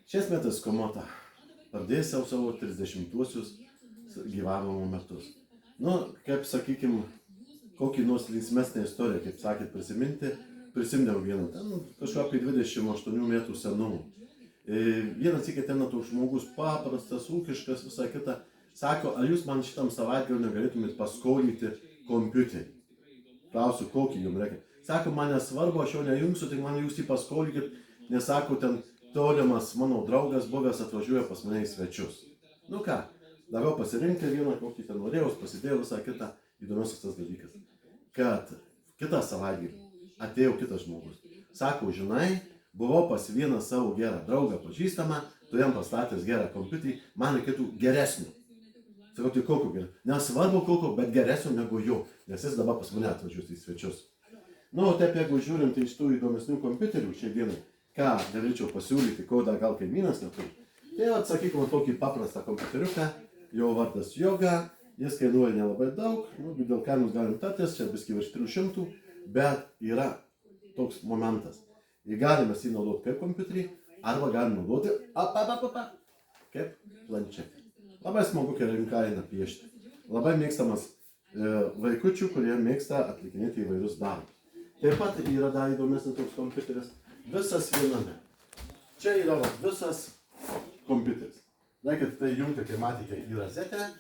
Šiais metais Komota pradės savo 30-uosius gyvavimo metus. Nu, kaip sakykim, kokį nors linksmesnę istoriją, kaip sakėt, prisiminiau vieną, ten kažką apie 28 metų senumo. Vienas iki ten toks žmogus paprastas, ūkiškas, visą kitą, sako, ar jūs man šitam savaitgaliu negalėtumėt paskolinti kompiuterį? Klausiu, kokį jums reikia. Sako, man nesvarbu, aš jo nejungsiu, tik man jūs jį paskolinkit, nes sako, ten tolimas mano draugas buvęs atvažiuoja pas mane į svečius. Nu ką, daviau pasirinkti vieną, kokį ten norėjau, pasidėjau visą kitą. Įdomiausias tas dalykas, kad kitą savaitgalį atėjo kitas žmogus. Sako, žinai, buvau pas vieną savo gerą draugą pažįstamą, tu jam pastatęs gerą kompiuterį, man reikėtų geresnio. Sakau, tai kokio geresnio? Nesvarbu kokio, bet geresnio negu jo, nes jis dabar pas mane atvažiuos į svečius. Nu, taip jeigu žiūrint iš tų įdomesnių kompiuterių šiai dienai, ką galėčiau pasiūlyti, ko dar gal kaimynas neturi. Tai atsakykime tokį paprastą kompiuteriuką, jo vardas Yoga, jis kainuoja nelabai daug, dėl kainos galim tartis, čia biskį virš 300, bet yra toks momentas. Galime jį naudoti kaip kompiuterį, arba galime naudoti kaip planšetę. Labai smagu kainą piešti. Labai mėgstamas vaikučių, kurie mėgsta atlikinėti įvairius darbus. Taip pat yra dar įdomesnis toks kompiuteris, visas viename. Čia yra visas kompiuteris. Reikia tai jungti, kai matėte, į rozetę.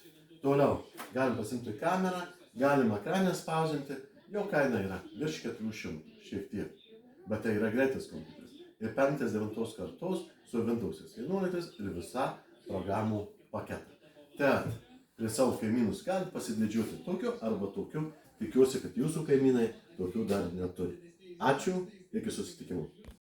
Toliau galim pasimti kamerą, galim ekranę spausdinti. Jo kaina yra virš 400, šiek tiek. Bet tai yra greitas kompiuteris. Ir 5-9 kartos su Windows 11 ir visa programų paketą. Tad prie savo kaimynus galite pasididžiuoti tokiu arba tokiu. Tikiuosi, kad jūsų kaimynai tokių dar neturi. Ačiū, iki susitikimų.